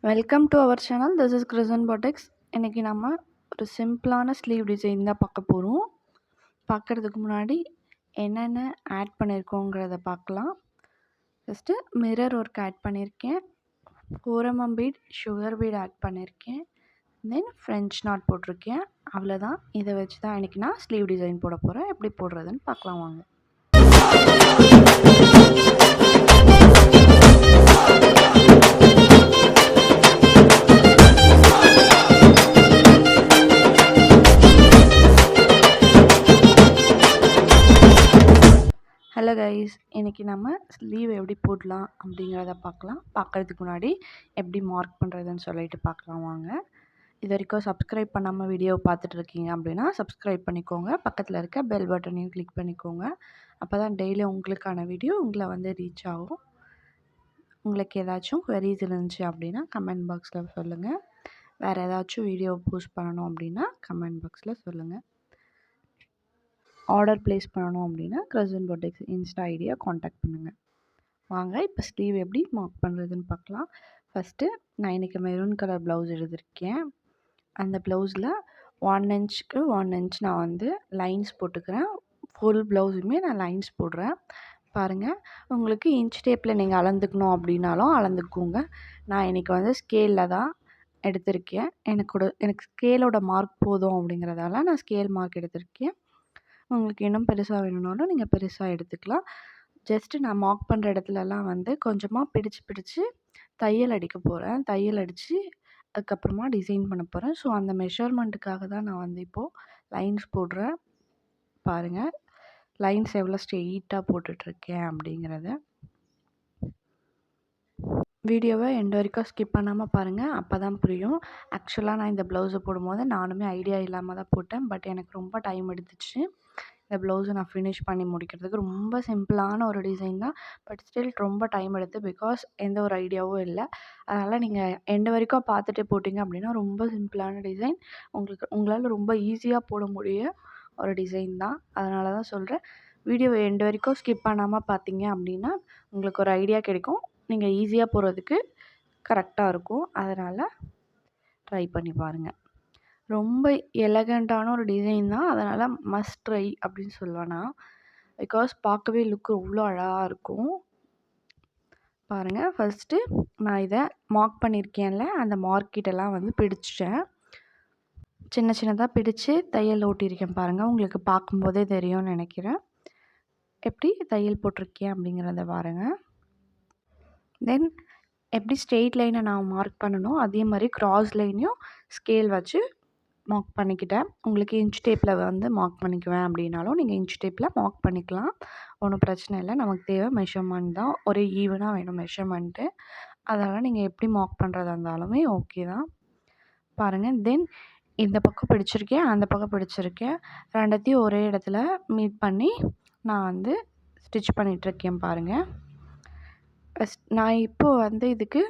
Welcome to our channel. This is Krishan boutiques. இன்றைக்கி நம்ம ஒரு சிம்பிளான ஸ்லீவ் டிசைன் தான் பார்க்க போகிறோம். பார்க்குறதுக்கு முன்னாடி என்னென்ன ஆட் பண்ணியிருக்கோங்கிறத பார்க்கலாம். ஃபஸ்ட்டு மிரர் ஒர்க் ஆட் பண்ணியிருக்கேன், கோரமம் பீட், சுகர் பீட் ஆட் பண்ணியிருக்கேன், தென் ஃப்ரெஞ்ச் நாட் போட்டிருக்கேன். அவ்வளோதான். இதை வச்சு தான் இன்றைக்கி நான் ஸ்லீவ் டிசைன் போட போகிறேன். எப்படி போடுறதுன்னு பார்க்கலாம் வாங்க. ஹலோ கைஸ், இன்றைக்கி நம்ம ஸ்லீவ் எப்படி போடலாம் அப்படிங்கிறத பார்க்கலாம். பார்க்குறதுக்கு முன்னாடி எப்படி மார்க் பண்ணுறதுன்னு சொல்லிட்டு பார்க்கலாம் வாங்க. இது வரைக்கும் சப்ஸ்கிரைப் பண்ணாமல் வீடியோவை பார்த்துட்ருக்கீங்க அப்படின்னா சப்ஸ்கிரைப் பண்ணிக்கோங்க. பக்கத்தில் இருக்க பெல் பட்டனையும் கிளிக் பண்ணிக்கோங்க. அப்போ தான் டெய்லி உங்களுக்கான வீடியோ உங்களை வந்து ரீச் ஆகும். உங்களுக்கு ஏதாச்சும் queries இருந்துச்சு அப்படின்னா கமெண்ட் பாக்ஸில் சொல்லுங்கள். வேறு ஏதாச்சும் வீடியோ போஸ்ட் பண்ணணும் அப்படின்னா கமெண்ட் பாக்ஸில் சொல்லுங்கள். ஆர்டர் ப்ளேஸ் பண்ணணும் அப்படின்னா கிறிசன் பொட்டிக்ஸ் இன்ஸ்டா ஐடியா காண்டாக்ட் பண்ணுங்கள். வாங்க இப்போ ஸ்லீவ் எப்படி மார்க் பண்ணுறதுன்னு பார்க்கலாம். ஃபஸ்ட்டு நான் இன்றைக்கி மெரூன் கலர் ப்ளவுஸ் எடுத்திருக்கேன். அந்த ப்ளவுஸில் 1 இன்ச்சுக்கு 1 இன்ச் நான் வந்து லைன்ஸ் போட்டுக்கிறேன். ஃபுல் ப்ளவுஸுமே நான் லைன்ஸ் போடுறேன். பாருங்கள், உங்களுக்கு இன்ச் டேப்பில் நீங்கள் அளந்துக்கணும் அப்படின்னாலும் அளந்துக்கோங்க. நான் இன்றைக்கி வந்து ஸ்கேலில் தான் எடுத்திருக்கேன். எனக்கு ஸ்கேலோட மார்க் போதும் அப்படிங்கிறதால நான் ஸ்கேல் மார்க் எடுத்திருக்கேன். உங்களுக்கு இன்னும் பெருசாக வேணும்னாலும் நீங்கள் பெருசாக எடுத்துக்கலாம். ஜஸ்ட்டு நான் மார்க் பண்ணுற இடத்துலலாம் வந்து கொஞ்சமாக பிடிச்சு தையல் அடிக்க போகிறேன். தையல் அடித்து அதுக்கப்புறமா டிசைன் பண்ண போகிறேன். ஸோ அந்த மெஷர்மெண்ட்டுக்காக தான் நான் வந்து இப்போது லைன்ஸ் போடுறேன். பாருங்கள், லைன்ஸ் எவ்வளோ ஸ்ட்ரெயிட்டாக போட்டுட்ருக்கேன் அப்படிங்கிறத. வீடியோவை எண்ட் வரைக்கும் ஸ்கிப் பண்ணாமல் பாருங்கள், அப்போ தான் புரியும். ஆக்சுவலாக நான் இந்த ப்ளவுஸை போடும்போது நானுமே ஐடியா இல்லாமல் தான் போட்டேன். பட் எனக்கு ரொம்ப டைம் எடுத்துச்சு இந்த ப்ளவுஸை நான் ஃபினிஷ் பண்ணி முடிக்கிறதுக்கு. ரொம்ப சிம்பிளான ஒரு டிசைன் தான், பட் ஸ்டில் ரொம்ப டைம் எடுத்து. பிகாஸ் எந்த ஒரு ஐடியாவும் இல்லை. அதனால் நீங்கள் எண்டு வரைக்கும் பார்த்துட்டு போட்டிங்க அப்படின்னா ரொம்ப சிம்பிளான டிசைன். உங்களால் ரொம்ப ஈஸியாக போட முடிய ஒரு டிசைன் தான். அதனால தான் சொல்கிறேன், வீடியோவை எண்டு வரைக்கும் ஸ்கிப் பண்ணாமல் பார்த்தீங்க அப்படின்னா உங்களுக்கு ஒரு ஐடியா கிடைக்கும். நீங்கள் ஈஸியாக போகிறதுக்கு கரெக்டாக இருக்கும். அதனால் ட்ரை பண்ணி பாருங்கள். ரொம்ப எலகண்ட்டான ஒரு டிசைன் தான். அதனால் மஸ்ட் ட்ரை அப்படின்னு சொல்லுவேன் நான். பிகாஸ் பார்க்கவே லுக் அவ்வளோ அழகாக இருக்கும். பாருங்கள், ஃபஸ்ட்டு நான் இதை மார்க் பண்ணியிருக்கேன்ல, அந்த மார்க்கிட்டெல்லாம் வந்து பிடிச்சிட்டேன். சின்ன சின்னதாக பிடிச்சு தையல் ஓட்டியிருக்கேன். பாருங்கள், உங்களுக்கு பார்க்கும்போதே தெரியும்னு நினைக்கிறேன் எப்படி தையல் போட்டிருக்கேன் அப்படிங்கிறத பாருங்கள். தென் எப்படி ஸ்ட்ரெயிட் லைனை நான் மார்க் பண்ணணும் அதே மாதிரி க்ராஸ் லைனையும் ஸ்கேல் வச்சு மார்க் பண்ணிக்கிட்டேன். உங்களுக்கு இன்ச் டேப்பில் வந்து மார்க் பண்ணிக்குவேன் அப்படின்னாலும் நீங்கள் இன்ச் டேப்பில் மார்க் பண்ணிக்கலாம். ஒன்றும் பிரச்சனை இல்லை. நமக்கு தேவை மெஷர்மெண்ட் தான். ஒரே ஈவனாக வேணும் மெஷர்மெண்ட்டு. அதனால் நீங்கள் எப்படி மார்க் பண்ணுறதா இருந்தாலுமே ஓகே தான். பாருங்கள், தென் இந்த பக்கம் பிடிச்சிருக்கேன், அந்த பக்கம் பிடிச்சிருக்கேன். ரெண்டத்தையும் ஒரே இடத்துல மீட் பண்ணி நான் வந்து ஸ்டிச் பண்ணிகிட்ருக்கேன். பாருங்கள், நான் இப்போது வந்து இதுக்கு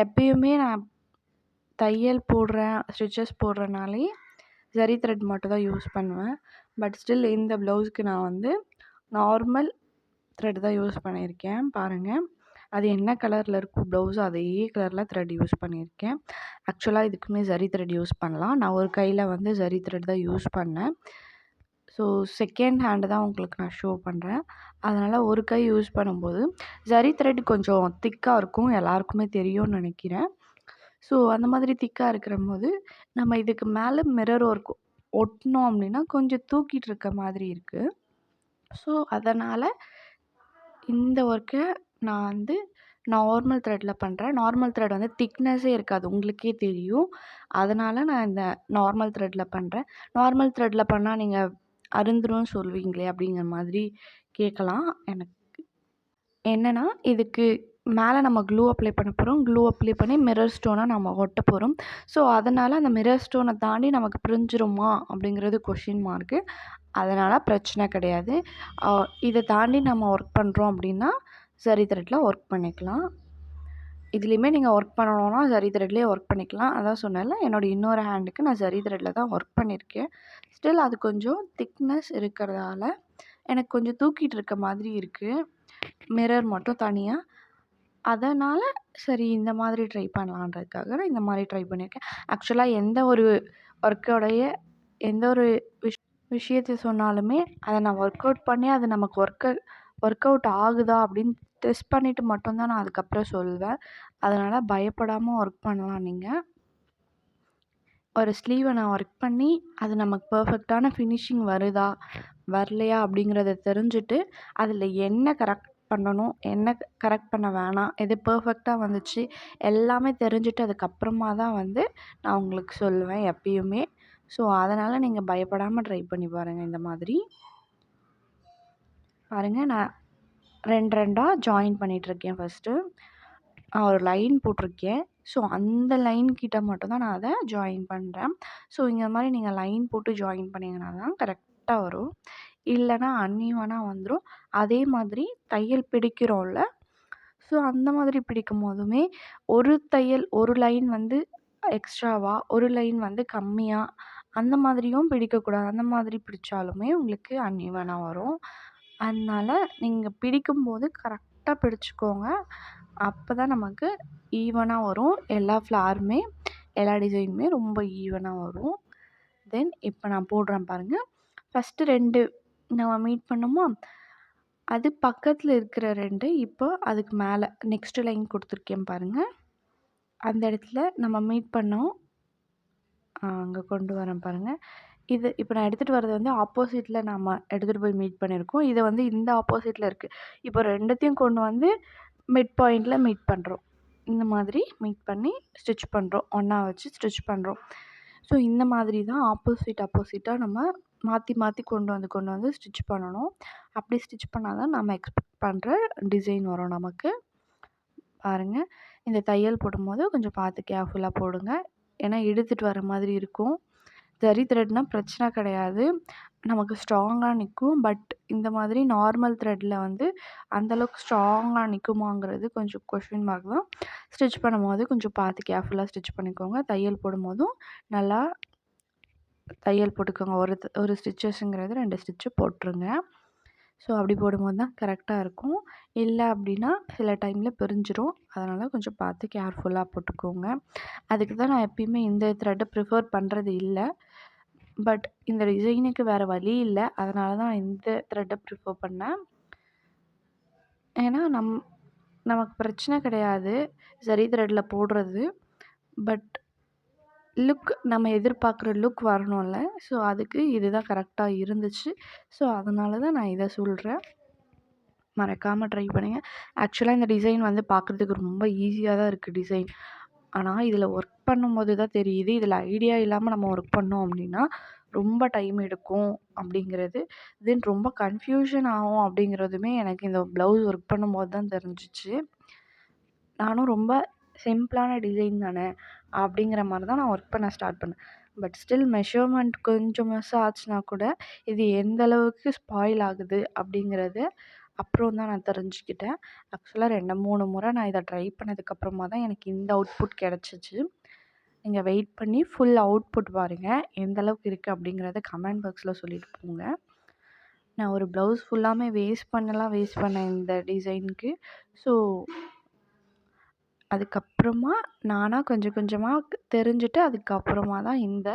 எப்பயுமே நான் தையல் போடுறேன், ஸ்டிச்சஸ் போடுறனாலே ஜரி த்ரெட் மட்டும் தான் யூஸ் பண்ணுவேன். பட் ஸ்டில் இந்த ப்ளவுஸ்க்கு நான் வந்து நார்மல் த்ரெட் தான் யூஸ் பண்ணியிருக்கேன். பாருங்கள், அது என்ன கலரில் இருக்கும் ப்ளவுஸோ அதே கலரில் த்ரெட் யூஸ் பண்ணியிருக்கேன். ஆக்சுவலாக இதுக்குமே ஜரி த்ரெட் யூஸ் பண்ணலாம். நான் ஒரு கையில் வந்து ஜரி த்ரெட் தான் யூஸ் பண்ணேன். ஸோ செகண்ட் ஹேண்டு தான் உங்களுக்கு நான் ஷோ பண்ணுறேன். அதனால் ஒரு கை யூஸ் பண்ணும்போது ஜரி த்ரெட் கொஞ்சம் திக்காக இருக்கும், எல்லாருக்குமே தெரியும்னு நினைக்கிறேன். ஸோ அந்த மாதிரி திக்காக இருக்கிறபோது நம்ம இதுக்கு மேலே மிரர் ஒர்க் ஒட்டினோம் அப்படின்னா கொஞ்சம் தூக்கிட்டு இருக்க மாதிரி இருக்குது. ஸோ அதனால் இந்த ஒர்க்கை நான் வந்து நார்மல் த்ரெட்டில் பண்ணுறேன். நார்மல் த்ரெட் வந்து திக்னஸே இருக்காது, உங்களுக்கே தெரியும். அதனால் நான் இந்த நார்மல் த்ரெட்டில் பண்ணுறேன். நார்மல் த்ரெட்டில் பண்ணால் நீங்கள் அருந்துரும்னு சொல்வீங்களே அப்படிங்கிற மாதிரி கேட்கலாம். எனக்கு என்னென்னா, இதுக்கு மேலே நம்ம க்ளூ அப்ளை பண்ண போகிறோம். க்ளூ அப்ளை பண்ணி மிரர் ஸ்டோனை நம்ம ஒட்ட போகிறோம். ஸோ அதனால் அந்த மிரர் ஸ்டோனை தாண்டி நமக்கு பிரிஞ்சிருமா அப்படிங்கிறது கொஷின் மார்க்கு. அதனால் பிரச்சனை கிடையாது. இதை தாண்டி நம்ம ஒர்க் பண்ணுறோம் அப்படின்னா ஜரி த்ரெட்டில் ஒர்க் பண்ணிக்கலாம். இதுலேயுமே நீங்கள் ஒர்க் பண்ணணுன்னா ஜரி த்ரெட்லேயே ஒர்க் பண்ணிக்கலாம். அதான் சொன்னேன்ல, என்னோடய இன்னொரு ஹேண்டுக்கு நான் ஜரி த்ரெட்டில் தான் ஒர்க் பண்ணியிருக்கேன். ஸ்டில் அது கொஞ்சம் திக்னஸ் இருக்கிறதால எனக்கு கொஞ்சம் தூக்கிட்டு இருக்க மாதிரி இருக்குது. மிரர் மட்டும் தனியாக அதனால் சரி இந்த மாதிரி ட்ரை பண்ணலான்றதுக்காக நான் இந்த மாதிரி ட்ரை பண்ணியிருக்கேன். ஆக்சுவலாக எந்த ஒரு ஒர்க்கோடைய எந்த ஒரு விஷயத்த சொன்னாலுமே அதை நான் ஒர்க் அவுட் பண்ணி அது நமக்கு ஒர்க் அவுட் ஆகுதா அப்படின்னு டெஸ்ட் பண்ணிவிட்டு மட்டும் தான் நான் அதுக்கப்புறம் சொல்வேன். அதனால் பயப்படாமல் ஒர்க் பண்ணலாம் நீங்கள். ஒரு ஸ்லீவை நான் ஒர்க் பண்ணி அது நமக்கு பெர்ஃபெக்டான ஃபினிஷிங் வருதா வரலையா அப்படிங்கிறத தெரிஞ்சுட்டு அதில் என்ன கரெக்ட் பண்ணணும் என்ன கரெக்ட் பண்ண வேணாம் எது பெர்ஃபெக்டாக வந்துச்சு எல்லாமே தெரிஞ்சுட்டு அதுக்கப்புறமா தான் வந்து நான் உங்களுக்கு சொல்லுவேன் எப்பயுமே. ஸோ அதனால் நீங்கள் பயப்படாமல் ட்ரை பண்ணி பாருங்கள். இந்த மாதிரி பாருங்கள், நான் 2 ஜாயின் பண்ணிகிட்ருக்கேன். ஃபஸ்ட்டு நான் ஒரு லைன் போட்டிருக்கேன். ஸோ அந்த லைன் கிட்ட மட்டும் தான் நான் அதை ஜாயின் பண்ணுறேன். ஸோ இந்த மாதிரி நீங்கள் லைன் போட்டு ஜாயின் பண்ணிங்கன்னா தான் கரெக்டாக வரும். இல்லைனா அன்ஈவனாக வந்துடும். அதே மாதிரி தையல் பிடிக்கிறோம்ல, ஸோ அந்த மாதிரி பிடிக்கும் போதுமே ஒரு லைன் வந்து எக்ஸ்ட்ராவா ஒரு லைன் வந்து கம்மியாக அந்த மாதிரியும் பிடிக்கக்கூடாது. அந்த மாதிரி பிடிச்சாலுமே உங்களுக்கு அன்ஈவனாக வரும். அதனால் நீங்கள் பிடிக்கும்போது கரெக்டாக பிடிச்சிக்கோங்க. அப்போ தான் நமக்கு ஈவனாக வரும். எல்லா ஃப்ளாருமே எல்லா டிசைனுமே ரொம்ப ஈவனாக வரும். தென் இப்போ நான் போடுறேன் பாருங்கள். ஃபஸ்ட்டு 2 நம்ம மீட் பண்ணோமா, அது பக்கத்தில் இருக்கிற 2 இப்போ அதுக்கு மேலே நெக்ஸ்ட்டு லைன் கொடுத்துருக்கேன் பாருங்கள். அந்த இடத்துல நம்ம மீட் பண்ணோம். அங்கே கொண்டு வரேன் பாருங்கள். இது இப்போ நான் எடுத்துகிட்டு வர்றது வந்து ஆப்போசிட்டில் நம்ம எடுத்துகிட்டு போய் மீட் பண்ணியிருக்கோம். இது வந்து இந்த ஆப்போசிட்டில் இருக்குது. இப்போ 2த்தையும் கொண்டு வந்து மிட் பாயிண்டில் மீட் பண்ணுறோம். இந்த மாதிரி மீட் பண்ணி ஸ்டிச் பண்ணுறோம். ஒன்றா வச்சு ஸ்டிச் பண்ணுறோம். ஸோ இந்த மாதிரி தான் ஆப்போசிட்டாக நம்ம மாற்றி மாற்றி கொண்டு வந்து ஸ்டிச் பண்ணணும். அப்படி ஸ்டிச் பண்ணால் தான் நம்ம எக்ஸ்பெக்ட் பண்ணுற டிசைன் வரும் நமக்கு. பாருங்கள், இந்த தையல் போடும்போது கொஞ்சம் பார்த்து கேர்ஃபுல்லாக போடுங்க. ஏன்னா இழுத்துட்டு வர மாதிரி இருக்கும். ஜரி த்ரெட்னா பிரச்சனை கிடையாது, நமக்கு ஸ்ட்ராங்காக நிற்கும். பட் இந்த மாதிரி நார்மல் த்ரெட்டில் வந்து அந்தளவுக்கு ஸ்ட்ராங்காக நிற்குமாங்கிறது கொஞ்சம் கொஸ்டின் மார்க் தான். ஸ்டிச் பண்ணும்போது கொஞ்சம் பார்த்து கேர்ஃபுல்லாக ஸ்டிச் பண்ணிக்கோங்க. தையல் போடும்போதும் நல்லா தையல் போட்டுக்கோங்க. ஒரு ஸ்டிச்சஸ்ங்கிறது 2 ஸ்டிச்சு போட்டுருங்க. ஸோ அப்படி போடும்போது தான் கரெக்டாக இருக்கும். இல்லை அப்படின்னா சில டைமில் பிரிஞ்சிரும். அதனால் கொஞ்சம் பார்த்து கேர்ஃபுல்லாக போட்டுக்கோங்க. அதுக்கு தான் நான் எப்பயுமே இந்த த்ரெட்டை ப்ரிஃபர் பண்ணுறது இல்லை. பட் இந்த டிசைனுக்கு வேறு வழி இல்லை. அதனால தான் இந்த த்ரெட்டை ப்ரிஃபர் பண்ணேன். ஏன்னா நமக்கு பிரச்சனை கிடையாது சரி த்ரெட்டில் போடுறது. பட் லுக் நம்ம எதிர்பார்க்குற லுக் வரணும்ல. ஸோ அதுக்கு இதுதான் கரெக்டாக இருந்துச்சு. ஸோ அதனால தான் நான் இதை சொல்கிறேன். மறக்காமல் ட்ரை பண்ணுங்கள். ஆக்சுவலாக இந்த டிசைன் வந்து பார்க்குறதுக்கு ரொம்ப ஈஸியாக தான் இருக்குது டிசைன். ஆனால் இதில் ஒர்க் பண்ணும்போது தான் தெரியுது. இதில் ஐடியா இல்லாமல் நம்ம ஒர்க் பண்ணோம் அப்படின்னா ரொம்ப டைம் எடுக்கும் அப்படிங்கிறது. தென் ரொம்ப கன்ஃப்யூஷன் ஆகும் அப்படிங்கிறதுமே எனக்கு இந்த ப்ளவுஸ் ஒர்க் பண்ணும்போது தான் தெரிஞ்சிச்சு. நானும் ரொம்ப சிம்பிளான டிசைன் தானே அப்படிங்கிற மாதிரி தான் நான் ஒர்க் பண்ண ஸ்டார்ட் பண்ணேன். பட் ஸ்டில் மெஷர்மெண்ட் கொஞ்சம் மிஸ் ஆச்சுன்னா கூட இது எந்த அளவுக்கு ஸ்பாயில் ஆகுது அப்படிங்கிறது அப்புறம் தான் நான் தெரிஞ்சுக்கிட்டேன். ஆக்சுவலாக 2, 3 முறை நான் இதை ட்ரை பண்ணதுக்கப்புறமா தான் எனக்கு இந்த அவுட்புட் கிடச்சிச்சு. நீங்கள் வெயிட் பண்ணி ஃபுல் அவுட்புட் பாருங்கள். எந்த அளவுக்கு இருக்குது அப்படிங்கிறத கமெண்ட் பாக்ஸில் சொல்லிட்டு போங்க. நான் ஒரு ப்ளவுஸ் ஃபுல்லாமே வேஸ்ட் பண்ணேன் இந்த டிசைனுக்கு. ஸோ அதுக்கப்புறமா நானாக கொஞ்சம் கொஞ்சமாக தெரிஞ்சுட்டு அதுக்கப்புறமா தான் இந்த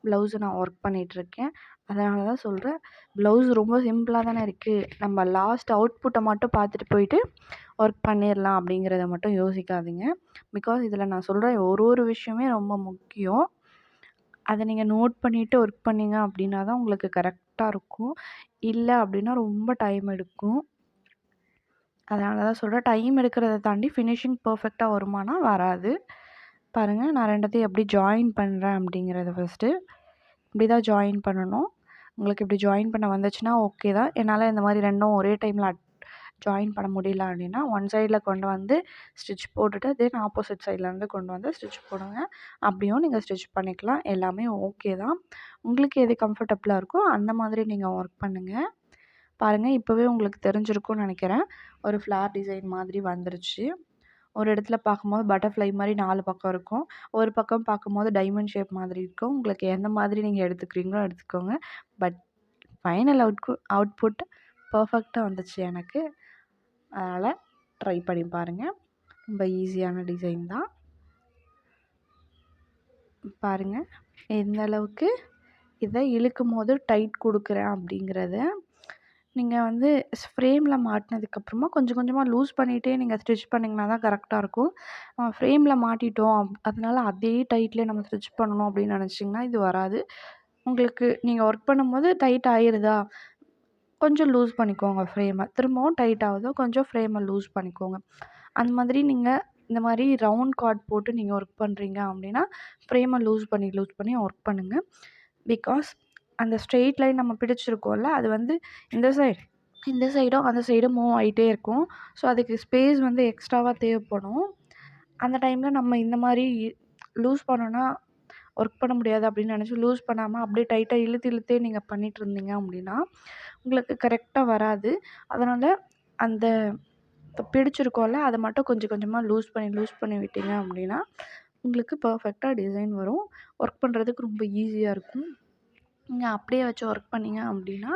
ப்ளவுஸை நான் ஒர்க் பண்ணிகிட்ருக்கேன். அதனால தான் சொல்கிறேன், ப்ளவுஸ் ரொம்ப சிம்பிளாக தானே இருக்குது, நம்ம லாஸ்ட் அவுட்புட்டை மட்டும் பார்த்துட்டு போயிட்டு ஒர்க் பண்ணிடலாம் அப்படிங்கிறத மட்டும் யோசிக்காதீங்க. பிகாஸ் இதில் நான் சொல்கிற ஒரு விஷயமே ரொம்ப முக்கியம். அதை நீங்கள் நோட் பண்ணிவிட்டு ஒர்க் பண்ணிங்க அப்படின்னா தான் உங்களுக்கு கரெக்டாக இருக்கும். இல்லை அப்படின்னா ரொம்ப டைம் எடுக்கும். அதனால தான் சொல்கிறேன், டைம் எடுக்கிறத தாண்டி ஃபினிஷிங் பர்ஃபெக்டாக வருமானா வராது. பாருங்கள், நான் 2த்தையும் எப்படி ஜாயின் பண்ணுறேன் அப்படிங்கிறத ஃபஸ்ட்டு இப்படி தான் ஜாயின் பண்ணணும். உங்களுக்கு இப்படி ஜாயின் பண்ண வந்துச்சுன்னா ஓகே தான். என்னால் இந்த மாதிரி 2ம் ஒரே டைமில் ஜாயின் பண்ண முடியல அப்படின்னா ஒன் சைடில் கொண்டு வந்து ஸ்டிச் போட்டுட்டு தென் ஆப்போசிட் சைட்லேருந்து கொண்டு வந்து ஸ்டிச் போடுங்க. அப்படியும் நீங்கள் ஸ்டிச் பண்ணிக்கலாம். எல்லாமே ஓகே தான். உங்களுக்கு எது கம்ஃபர்டபுளாக இருக்கோ அந்த மாதிரி நீங்கள் ஒர்க் பண்ணுங்கள். பாருங்கள், இப்போவே உங்களுக்கு தெரிஞ்சிருக்கும்னு நினைக்கிறேன். ஒரு ஃப்ளார் டிசைன் மாதிரி வந்துருச்சு. ஒரு இடத்துல பார்க்கும்போது பட்டர்ஃப்ளை மாதிரி 4 பக்கம் இருக்கும். ஒரு பக்கம் பார்க்கும்போது டைமண்ட் ஷேப் மாதிரி இருக்கும். உங்களுக்கு எந்த மாதிரி நீங்கள் எடுத்துக்கிறீங்களோ எடுத்துக்கோங்க. பட் ஃபைனல் அவுட்புட் பர்ஃபெக்டாக வந்துச்சு எனக்கு. அதனால் ட்ரை பண்ணி பாருங்கள். ரொம்ப ஈஸியான டிசைன் தான். பாருங்கள் எந்த அளவுக்கு இதை இழுக்கும்போது டைட் கொடுக்குறேன் அப்படிங்கிறத. நீங்கள் வந்து ஃப்ரேமில் மாட்டினதுக்கப்புறமா கொஞ்சம் கொஞ்சமாக லூஸ் பண்ணிகிட்டே நீங்கள் ஸ்டிச் பண்ணிங்கன்னா தான் கரெக்டாக இருக்கும். ஃப்ரேமில் மாட்டிட்டோம் அதனால அதே டைட்லேயே நம்ம ஸ்டிச் பண்ணணும் அப்படின்னு நினச்சிங்கன்னா இது வராது. உங்களுக்கு நீங்கள் ஒர்க் பண்ணும்போது டைட் ஆகிருதா, கொஞ்சம் லூஸ் பண்ணிக்கோங்க ஃப்ரேமை. திரும்பவும் டைட் ஆகுதோ கொஞ்சம் ஃப்ரேமை லூஸ் பண்ணிக்கோங்க. அந்த மாதிரி நீங்கள் இந்த மாதிரி ரவுண்ட் கார்ட் போட்டு நீங்கள் ஒர்க் பண்ணுறீங்க அப்படின்னா ஃப்ரேமை லூஸ் பண்ணி ஒர்க் பண்ணுங்கள். பிகாஸ் அந்த ஸ்ட்ரெயிட் லைன் நம்ம பிடிச்சிருக்கோம்ல, அது வந்து இந்த சைடும் அந்த சைடும் மூவ் ஆகிட்டே இருக்கும். ஸோ அதுக்கு ஸ்பேஸ் வந்து எக்ஸ்ட்ராவாக தேவைப்படும். அந்த டைமில் நம்ம இந்த மாதிரி லூஸ் பண்ணோன்னா ஒர்க் பண்ண முடியாது அப்படின்னு நினச்சி லூஸ் பண்ணாமல் அப்படியே டைட்டாக இழுத்தே நீங்கள் பண்ணிகிட்டு இருந்தீங்க அப்படின்னா உங்களுக்கு கரெக்டாக வராது. அதனால் அந்த பிடிச்சிருக்கோம்ல அதை மட்டும் கொஞ்சம் கொஞ்சமாக லூஸ் பண்ணி விட்டீங்க அப்படின்னா உங்களுக்கு பர்ஃபெக்டாக டிசைன் வரும். ஒர்க் பண்ணுறதுக்கு ரொம்ப ஈஸியாக இருக்கும். நீங்கள் அப்படியே வச்சு ஒர்க் பண்ணிங்க அப்படின்னா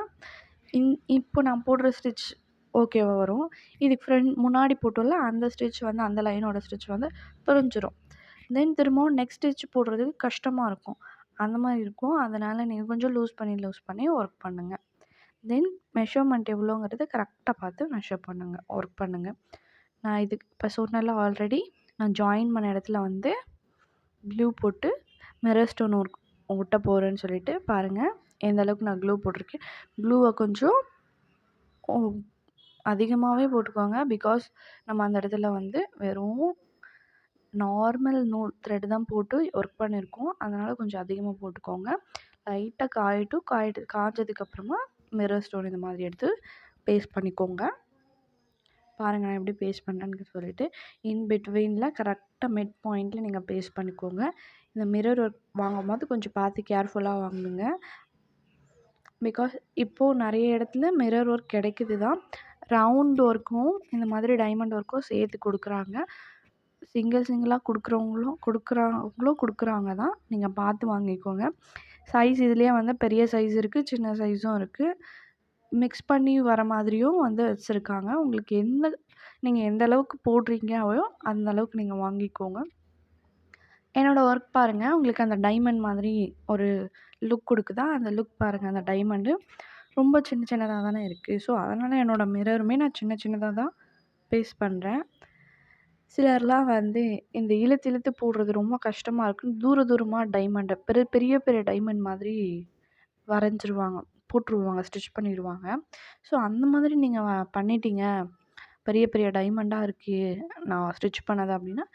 இப்போ நான் போடுற ஸ்டிச் ஓகேவா வரும். இதுக்கு முன்னாடி போட்டோம்ல அந்த ஸ்டிச் வந்து அந்த லைனோட ஸ்டிச் வந்து பிரிஞ்சிரும். தென் திரும்பவும் நெக்ஸ்ட் ஸ்டிச் போடுறதுக்கு கஷ்டமாக இருக்கும். அந்த மாதிரி இருக்கும். அதனால் நீங்கள் கொஞ்சம் லூஸ் பண்ணி ஒர்க் பண்ணுங்கள். தென் மெஷர்மெண்ட் எவ்வளோங்கிறது கரெக்டாக பார்த்து மெஷர் பண்ணுங்கள், ஒர்க் பண்ணுங்கள். நான் இதுக்கு இப்போ சொன்னல ஆல்ரெடி நான் ஜாயின் பண்ண இடத்துல வந்து க்ளூ போட்டு மிரர் ஸ்டோன் ஒட்ட போகிறேன்னு சொல்லிட்டு பாருங்கள் எந்த அளவுக்கு நான் க்ளூ போட்டிருக்கேன். க்ளூவை கொஞ்சம் அதிகமாகவே போட்டுக்கோங்க. பிகாஸ் நம்ம அந்த இடத்துல வந்து வெறும் நார்மல் நூல் த்ரெட் தான் போட்டு ஒர்க் பண்ணியிருக்கோம். அதனால் கொஞ்சம் அதிகமாக போட்டுக்கோங்க. லைட்டாக காய்ஞ்சதுக்கப்புறமா மிரர் ஸ்டோன் இந்த மாதிரி எடுத்து பேஸ்ட் பண்ணிக்கோங்க. பாருங்கள் நான் எப்படி பேஸ்ட் பண்ணுறேன்னு சொல்லிட்டு இன் பிட்வீனில் கரெக்டாக மிட் பாயிண்டில் நீங்கள் பேஸ்ட் பண்ணிக்கோங்க. இந்த மிரர் ஒர்க் வாங்கும்போது கொஞ்சம் பார்த்து கேர்ஃபுல்லாக வாங்குங்க. பிகாஸ் இப்போது நிறைய இடத்துல மிரர் ஒர்க் கிடைக்குது தான். ரவுண்ட் ஒர்க்கும் இந்த மாதிரி டைமண்ட் ஒர்க்கும் சேர்த்து கொடுக்குறாங்க. சிங்கிளாக கொடுக்குறவங்களும் கொடுக்குறாங்க தான். நீங்கள் பார்த்து வாங்கிக்கோங்க. சைஸ் இதுலேயே வந்து பெரிய சைஸ் இருக்குது, சின்ன சைஸும் இருக்குது. மிக்ஸ் பண்ணி வர மாதிரியும் வந்து வச்சுருக்காங்க. உங்களுக்கு நீங்கள் எந்த அளவுக்கு போடுறீங்களோ அந்த அளவுக்கு நீங்கள் வாங்கிக்கோங்க. என்னோடய ஒர்க் பாருங்கள், உங்களுக்கு அந்த டைமண்ட் மாதிரி ஒரு லுக் கொடுக்குதா? அந்த லுக் பாருங்கள். அந்த டைமண்டு ரொம்ப சின்னதாக தானே இருக்குது. ஸோ அதனால் என்னோடய மிரருமே நான் சின்னதாக தான் பேஸ்ட் பண்ணுறேன். சிலர்லாம் வந்து இந்த இழுத்து போடுறது ரொம்ப கஷ்டமாக இருக்குன்னு தூரமாக டைமண்டை பெரிய டைமண்ட் மாதிரி வரைஞ்சிருவாங்க, போட்டுருவாங்க, ஸ்டிச் பண்ணிடுவாங்க. ஸோ அந்த மாதிரி நீங்கள் பண்ணிட்டீங்க, பெரிய டைமண்டாக இருக்குது நான் ஸ்டிச் பண்ணது அப்படின்னா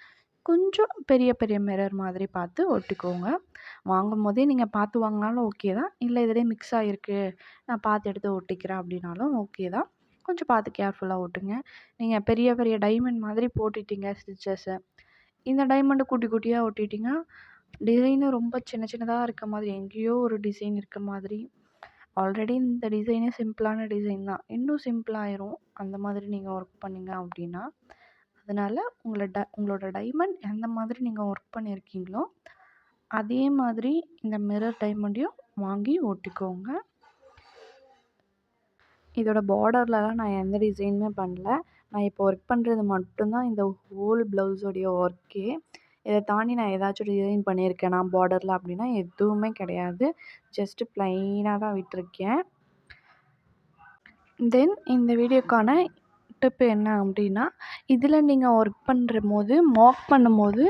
கொஞ்சம் பெரிய மிரர் மாதிரி பார்த்து ஒட்டிக்கோங்க. வாங்கும்போதே நீங்கள் பார்த்து வாங்கினாலும் ஓகே தான். இல்லை இதிலே மிக்ஸ் ஆகிருக்கு, நான் பார்த்து எடுத்து ஒட்டிக்கிறேன் அப்படின்னாலும் ஓகே தான். கொஞ்சம் பார்த்து கேர்ஃபுல்லாக ஒட்டுங்க. நீங்கள் பெரிய டைமண்ட் மாதிரி போட்டுட்டீங்க ஸ்டிச்சஸை, இந்த டைமண்டை குட்டியாக ஒட்டிட்டீங்க, டிசைனு ரொம்ப சின்னதாக இருக்க மாதிரி, எங்கேயோ ஒரு டிசைன் இருக்க மாதிரி. ஆல்ரெடி இந்த டிசைனே சிம்பிளான டிசைன் தான், இன்னும் சிம்பிளாயிரும் அந்த மாதிரி நீங்கள் ஒர்க் பண்ணிங்க அப்படின்னா. அதனால் உங்களோட டைமண்ட் எந்த மாதிரி நீங்கள் ஒர்க் பண்ணியிருக்கீங்களோ அதே மாதிரி இந்த மிரர் டைமண்டையும் வாங்கி ஒட்டிக்கோங்க. இதோட பார்டர்லலாம் நான் எந்த டிசைனுமே பண்ணல. நான் இப்போ ஒர்க் பண்ணுறது மட்டும்தான் இந்த ஹோல் ப்ளவுஸோடைய ஒர்க்கே. இதை தாண்டி நான் ஏதாச்சும் டிசைன் பண்ணியிருக்கேனா பார்டரில் அப்படின்னா எதுவுமே கிடையாது. ஜஸ்ட்டு ப்ளைனாக தான் விட்டிருக்கேன். தென் இந்த வீடியோக்கான டிப் என்ன அப்படின்னா, இதில் நீங்கள் ஒர்க் பண்ணும்போது மார்க் பண்ணும்போது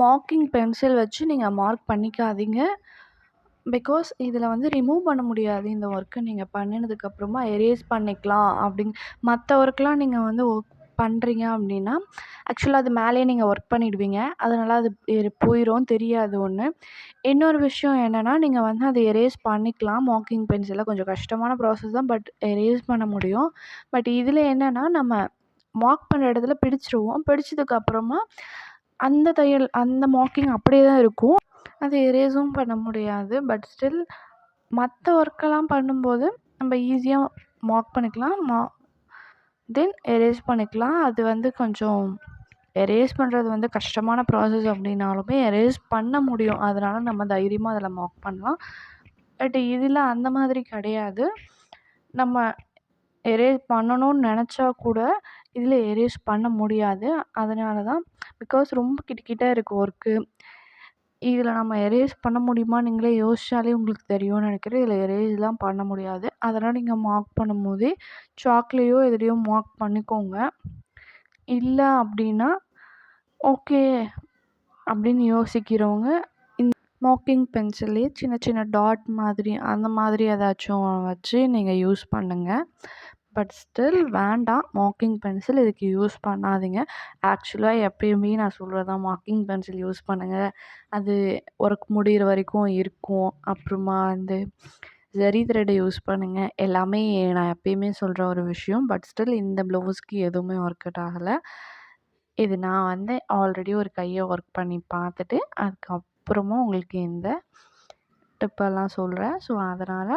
மார்க்கிங் பென்சில் வச்சு நீங்கள் மார்க் பண்ணிக்காதீங்க. பிகாஸ் இதில் வந்து ரிமூவ் பண்ண முடியாது. இந்த ஒர்க்கை நீங்கள் பண்ணினதுக்கப்புறமா எரேஸ் பண்ணிக்கலாம் மற்ற ஒர்க்லாம் நீங்கள் வந்து ஒர்க் பண்ணுறீங்க அப்படின்னா ஆக்சுவலாக அது மேலேயே நீங்கள் ஒர்க் பண்ணிடுவீங்க. அதனால் அது போயிடும், தெரியாது ஒன்று. இன்னொரு விஷயம் என்னென்னா, நீங்கள் வந்து அதை எரேஸ் பண்ணிக்கலாம். மார்க்கிங் பென்சிலில் கொஞ்சம் கஷ்டமான ப்ராசஸ் தான், பட் எரேஸ் பண்ண முடியும். பட் இதில் என்னென்னா, நம்ம மார்க் பண்ணுற இடத்துல பிடிச்சிருவோம். பிடிச்சதுக்கப்புறமா அந்த மார்க்கிங் அப்படியே தான் இருக்கும். அது எரேஸும் பண்ண முடியாது. பட் ஸ்டில் மற்ற ஒர்க்கெல்லாம் பண்ணும்போது நம்ம ஈஸியாக மார்க் பண்ணிக்கலாம். தென் எரேஸ் பண்ணிக்கலாம். அது வந்து கொஞ்சம் எரேஸ் பண்ணுறது வந்து கஷ்டமான ப்ராசஸ் அப்படின்னாலுமே எரேஸ் பண்ண முடியும். அதனால் நம்ம தைரியமாக அதில் மார்க் பண்ணலாம். பட் இதில் அந்த மாதிரி கிடையாது. நம்ம எரேஸ் பண்ணணும்னு நெனச்சா கூட, இதில எரேஸ் பண்ண முடியாது. அதனால தான் பிகாஸ் ரொம்ப கிட்ட கிட்ட இருக்கு ஒர்க்கு. இதில நம்ம எரேஸ் பண்ண முடியுமா? நீங்களே யோசிச்சாலே உங்களுக்கு தெரியும்னு நெனைக்கிறேன். இதில எரேஸ்லாம் பண்ண முடியாது. அதெல்லாம் நீங்க மார்க் பண்ணும்போதே சாக்லயோ எதுலயோ மார்க் பண்ணிக்கோங்க. இல்ல அப்டின்னா, ஓகே அப்படின்னு யோசிக்கிறவங்க, மார்க்கிங் பென்சில்லேயே சின்ன சின்ன டாட் மாதிரி அந்த மாதிரி ஏதாச்சும் வச்சு நீங்கள் யூஸ் பண்ணுங்க. பட் ஸ்டில் வேண்டாம், மார்க்கிங் பென்சில் இதுக்கு யூஸ் பண்ணாதீங்க. ஆக்சுவலாக எப்பயுமே நான் சொல்கிறது தான், மார்க்கிங் பென்சில் யூஸ் பண்ணுங்கள். அது ஒர்க் முடிகிற வரைக்கும் இருக்கும். அப்புறமா வந்து ஜரி த்ரெட்டை யூஸ் பண்ணுங்கள். எல்லாமே நான் எப்பயுமே சொல்கிற ஒரு விஷயம். பட் ஸ்டில் இந்த ப்ளவுஸ்க்கு எதுவுமே ஒர்க் அவுட் ஆகலை. இது நான் வந்து ஆல்ரெடி ஒரு கையை ஒர்க் பண்ணி பார்த்துட்டு அதுக்கப்புறமா உங்களுக்கு இந்த டிப்பெல்லாம் சொல்கிறேன். ஸோ அதனால்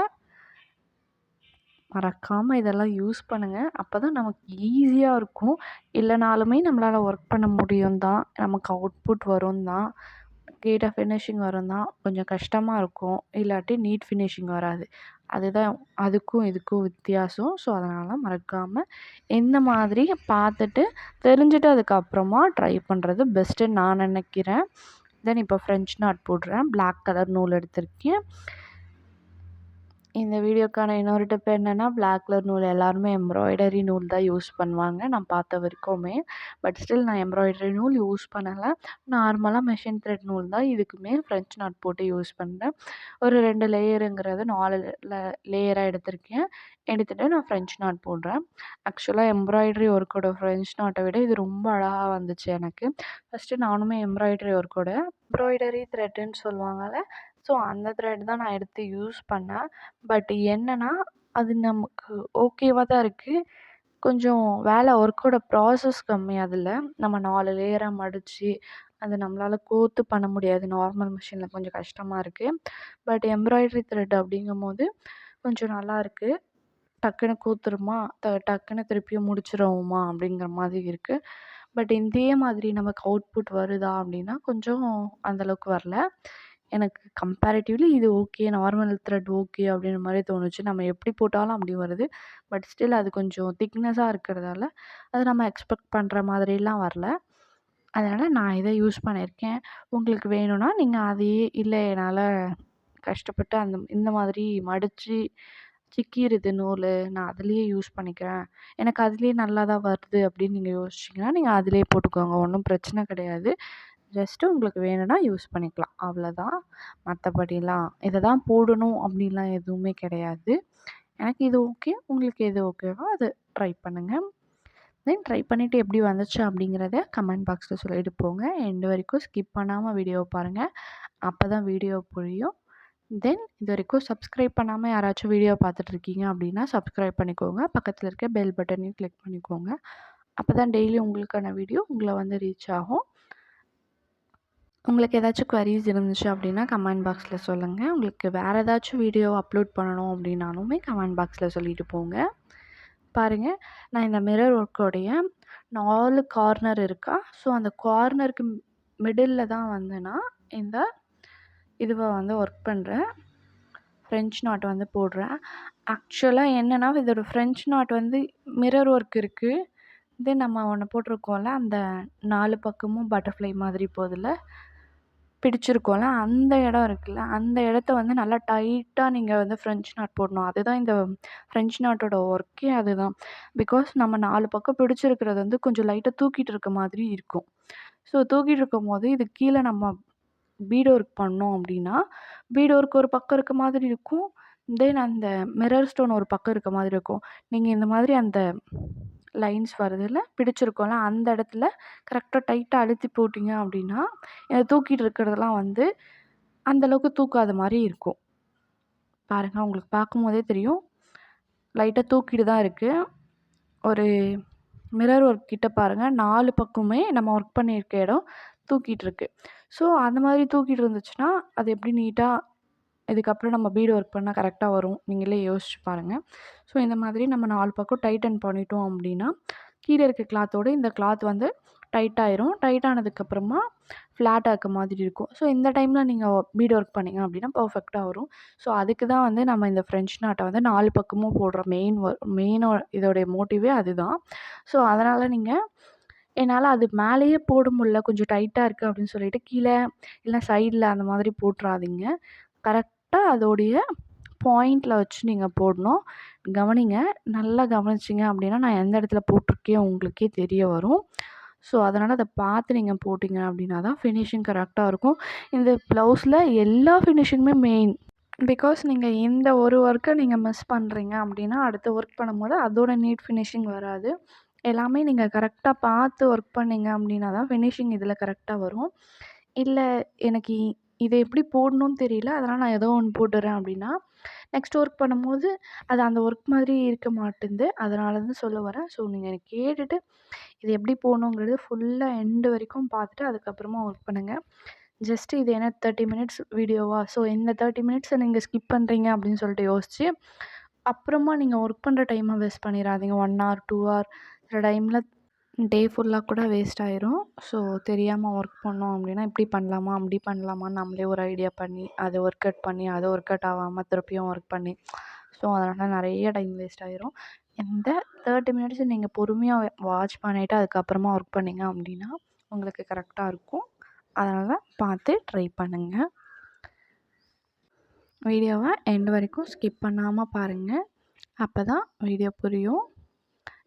மறக்காமல் இதெல்லாம் யூஸ் பண்ணுங்கள். அப்போ தான் நமக்கு ஈஸியாக இருக்கும். இல்லைனாலுமே நம்மளால் ஒர்க் பண்ண முடியும் தான், நமக்கு அவுட்புட் வரும் தான், நீட்டாக ஃபினிஷிங் வரும் தான். கொஞ்சம் கஷ்டமாக இருக்கும், இல்லாட்டி நீட் ஃபினிஷிங் வராது. அதுதான் அதுக்கும் இதுக்கும் வித்தியாசம். ஸோ அதனால் மறக்காமல் இந்த மாதிரி பார்த்துட்டு தெரிஞ்சுட்டு அதுக்கப்புறமா ட்ரை பண்ணுறது பெஸ்ட்டுன்னு நான் நினைக்கிறேன். தென் இப்போ ஃப்ரெஞ்ச் நாட் போடுறேன். பிளாக் கலர் நூல் எடுத்திருக்கேன். இந்த வீடியோக்கான இன்னொரு டிப் என்னென்னா, பிளாக் கலர் நூல் எல்லாருமே எம்ப்ராய்டரி நூல் தான் யூஸ் பண்ணுவாங்க நான் பார்த்த வரைக்குமே. பட் ஸ்டில் நான் எம்ப்ராய்டரி நூல் யூஸ் பண்ணலை. நார்மலாக மெஷின் த்ரெட் நூல் தான் இதுக்குமே ஃப்ரெஞ்ச் நாட் போட்டு யூஸ் பண்ணுறேன். ஒரு 2 லேயருங்கிறது 4 லேயராக எடுத்திருக்கேன். எடுத்துகிட்டு நான் ஃப்ரெஞ்ச் நாட் போடுறேன். ஆக்சுவலாக எம்ப்ராய்டரி ஒர்க்கோட ஃப்ரெஞ்ச் நாட்டை விட இது ரொம்ப அழகாக வந்துச்சு எனக்கு. ஃபஸ்ட்டு நானுமே எம்ப்ராய்டரி ஒர்க்கோட எம்ப்ராய்டரி த்ரெட்டுன்னு சொல்லுவாங்கள்ல, ஸோ அந்த த்ரெட் தான் நான் எடுத்து யூஸ் பண்ணேன். பட் என்னென்னா, அது நமக்கு ஓகேவா தான் இருக்குது. கொஞ்சம் வேலை ஒர்க்கோட ப்ராசஸ் கம்மி அதில். நம்ம 4 லேயராக மடித்து அது நம்மளால் கோர்த்து பண்ண முடியாது. நார்மல் மிஷினில் கொஞ்சம் கஷ்டமாக இருக்குது. பட் எம்ப்ராய்டரி த்ரெட் அப்படிங்கும்போது கொஞ்சம் நல்லாயிருக்கு. டக்குன்னு கோர்த்துருமா, டக்குன்னு திருப்பியும் முடிச்சிருவோமா அப்படிங்கிற மாதிரி இருக்குது. பட் இதே மாதிரி நமக்கு அவுட்புட் வருதா அப்படின்னா, கொஞ்சம் அந்த அளவுக்கு வரல. எனக்கு கம்பேரிட்டிவ்லி இது ஓகே, நார்மல் த்ரெட் ஓகே அப்படின்ற மாதிரி தோணுச்சு. நம்ம எப்படி போட்டாலும் அப்படி வருது. பட் ஸ்டில் அது கொஞ்சம் திக்னஸாக இருக்கிறதால, அது நம்ம எக்ஸ்பெக்ட் பண்ணுற மாதிரிலாம் வரல. அதனால் நான் இதை யூஸ் பண்ணியிருக்கேன். உங்களுக்கு வேணும்னா நீங்கள் அதையே, இல்லை என்னால் கஷ்டப்பட்டு இந்த மாதிரி மடித்து சிக்கிருது நூல், நான் அதிலேயே யூஸ் பண்ணிக்கிறேன், எனக்கு அதிலேயே நல்லா தான் வருது அப்படின்னு நீங்கள் யோசிச்சிங்கன்னா, நீங்கள் அதிலேயே போட்டுக்கோங்க. ஒன்றும் பிரச்சனை கிடையாது. ஜஸ்ட்டு உங்களுக்கு வேணும்னா யூஸ் பண்ணிக்கலாம், அவ்வளோதான். மற்றபடிலாம் இதை தான் போடணும் அப்படின்லாம் எதுவுமே கிடையாது. எனக்கு இது ஓகே, உங்களுக்கு எது ஓகேவோ அது ட்ரை பண்ணுங்கள். தென் ட்ரை பண்ணிவிட்டு எப்படி வந்துச்சு அப்படிங்கிறத கமெண்ட் பாக்ஸில் சொல்லிட்டு போங்க. எண்டு வரைக்கும் ஸ்கிப் பண்ணாமல் வீடியோவை பாருங்கள். அப்போ தான் வீடியோ புரியும். தென் இது வரைக்கும் சப்ஸ்கிரைப் பண்ணாமல் யாராச்சும் வீடியோ பார்த்துட்ருக்கீங்க அப்படின்னா சப்ஸ்கிரைப் பண்ணிக்கோங்க. பக்கத்தில் இருக்க பெல் பட்டனையும் கிளிக் பண்ணிக்கோங்க. அப்போ தான் டெய்லி உங்களுக்கான வீடியோ உங்களை வந்து ரீச் ஆகும். உங்களுக்கு ஏதாச்சும் குவரீஸ் இருந்துச்சு அப்படின்னா கமெண்ட் பாக்ஸில் சொல்லுங்கள். உங்களுக்கு வேறு ஏதாச்சும் வீடியோ அப்லோட் பண்ணணும் அப்படின்னாலுமே கமெண்ட் பாக்ஸில் சொல்லிட்டு போங்க. பாருங்கள், நான் இந்த மிரர் ஒர்க்கோடைய 4 கார்னர் இருக்கா, ஸோ அந்த கார்னருக்கு மிடில்ல தான் வந்து நான் இந்த இதுவை வந்து ஒர்க் பண்ணுறேன். ஃப்ரெஞ்ச் நாட் வந்து போடுறேன். ஆக்சுவலாக என்னென்னா, இதோட ஃப்ரெஞ்ச் நாட் வந்து மிரர் ஒர்க் இருக்குது. தென் நம்ம ஒன்று போட்டிருக்கோம்ல, அந்த 4 பக்கமும் பட்டர்ஃப்ளை மாதிரி போதில் பிடிச்சிருக்கோம்ல, அந்த இடம் இருக்குல்ல, அந்த இடத்த வந்து நல்லா டைட்டாக நீங்கள் வந்து ஃப்ரெஞ்ச் நாட் போடணும். அதுதான் இந்த ஃப்ரெஞ்ச் நாட்டோட ஒர்க்கே அதுதான். பிகாஸ் நம்ம 4 பக்கம் பிடிச்சிருக்கிறது வந்து கொஞ்சம் லைட்டாக தூக்கிட்டு இருக்க மாதிரி இருக்கும். ஸோ தூக்கிட்டு இருக்கும்போது இது கீழே நம்ம பீட் ஒர்க் பண்ணோம் அப்படின்னா, பீட் ஒர்க் ஒரு பக்கம் இருக்க மாதிரி இருக்கும். தென் அந்த மிரர் ஸ்டோன் ஒரு பக்கம் இருக்க மாதிரி இருக்கும். நீங்கள் இந்த மாதிரி அந்த லைன்ஸ் வருதுல்ல, பிடிச்சிருக்கோம்ல, அந்த இடத்துல கரெக்டாக டைட்டாக அழுத்தி போட்டிங்க அப்படின்னா, தூக்கிட்டு இருக்கிறதெல்லாம் வந்து அந்தளவுக்கு தூக்காத மாதிரி இருக்கும். பாருங்கள், உங்களுக்கு பார்க்கும்போதே தெரியும். லைட்டாக தூக்கிட்டு தான் இருக்குது. ஒரு மிரர் ஒர்க் கிட்ட பாருங்கள், 4 பக்கமுமே நம்ம ஒர்க் பண்ணியிருக்க இடம் தூக்கிட்டுருக்கு. ஸோ அந்த மாதிரி தூக்கிட்டு இருந்துச்சுன்னா, அது எப்படி நீட்டாக இதுக்கப்புறம் நம்ம பீட் ஒர்க் பண்ணால் கரெக்டாக வரும். நீங்களே யோசிச்சு பாருங்கள். ஸோ இந்த மாதிரி நம்ம 4 பக்கம் டைட்டன் பண்ணிட்டோம் அப்படின்னா, கீழே இருக்க கிளாத்தோடு இந்த கிளாத் வந்து டைட் ஆயிரும். டைட் ஆனதுக்கப்புறமா ஃப்ளாட்டா இருக்க மாதிரி இருக்கும். ஸோ இந்த டைமில் நீங்கள் பீட் ஒர்க் பண்ணீங்க அப்படின்னா பெர்ஃபெக்ட்டா வரும். ஸோ அதுக்கு தான் வந்து நம்ம இந்த ஃப்ரெஞ்ச் நாட்டை வந்து 4 பக்கமும் போடுற இதோடைய மோட்டிவே அதுதான். ஸோ அதனால் என்னால் அது மேலேயே போட முடியல, கொஞ்சம் டைட்டா இருக்குது அப்படின்னு சொல்லிட்டு கீழே இல்ல சைடில் அந்த மாதிரி போட்டுறாதீங்க. கரெக்ட்டா அதோடைய பாயிண்ட்ல வச்சு நீங்கள் போடணும். கவனிங்க. நல்லா கவனிச்சிங்க அப்படின்னா, நான் எந்த இடத்துல போட்டிருக்கேன் உங்களுக்கே தெரிய வரும். ஸோ அதனால் அத பார்த்து நீங்கள் போட்டிங்க அப்படின்னா தான் ஃபினிஷிங் கரெக்டாக இருக்கும். இந்த ப்ளவுஸில் எல்லா ஃபினிஷிங்குமே மெயின். பிகாஸ் நீங்கள் இந்த ஒரு ஒர்க்கை நீங்கள் மிஸ் பண்ணுறீங்க அப்படின்னா, அடுத்த ஒர்க் பண்ணும்போது அதோட நீட் ஃபினிஷிங் வராது. எல்லாமே நீங்கள் கரெக்டாக பார்த்து ஒர்க் பண்ணீங்க அப்படின்னா தான் ஃபினிஷிங் இதில் கரெக்டாக வரும். இல்லை எனக்கு இதை எப்படி போடணும்னு தெரியல, அதனால் நான் ஏதோ ஒன்று போட்டுறேன் அப்படின்னா, நெக்ஸ்ட் ஒர்க் பண்ணும்போது அது அந்த ஒர்க் மாதிரி இருக்க மாட்டேன்து. அதனால தான் சொல்ல வரேன். ஸோ நீங்கள் எனக்கு கேட்டுட்டு இது எப்படி போடணுங்கிறது ஃபுல்லாக எண்டு வரைக்கும் பார்த்துட்டு அதுக்கப்புறமா ஒர்க் பண்ணுங்கள். ஜஸ்ட்டு இது என்ன 30 மினிட்ஸ் வீடியோவா? ஸோ இந்த 30 மினிட்ஸை நீங்கள் ஸ்கிப் பண்ணுறீங்க அப்படின்னு சொல்லிட்டு யோசிச்சு, அப்புறமா நீங்கள் ஒர்க் பண்ணுற டைமை வேஸ்ட் பண்ணிடாதீங்க. 1 ஹவர், 2 ஹவர் சில டைமில் டே ஃபுல்லாக கூட வேஸ்ட் ஆயிரும். ஸோ தெரியாமல் ஒர்க் பண்ணோம் அப்படின்னா, இப்படி பண்ணலாமா? அப்படி பண்ணலாமான்னு நம்மளே ஒரு ஐடியா பண்ணி, அதை ஒர்க் அவுட் பண்ணி, அது ஒர்க் அவுட் ஆகாமல் திருப்பியும் ஒர்க் பண்ணி, ஸோ அதனால் நிறைய டைம் வேஸ்ட் ஆயிரும். இந்த 30 மினிட்ஸ் நீங்கள் பொறுமையாக வாட்ச் பண்ணிவிட்டு அதுக்கப்புறமா ஒர்க் பண்ணீங்க அப்படின்னா, உங்களுக்கு கரெக்டாக இருக்கும். அதனால் பார்த்து ட்ரை பண்ணுங்கள். வீடியோவை எண்டு வரைக்கும் ஸ்கிப் பண்ணாமல் பாருங்கள். அப்போ தான் வீடியோ புரியும்.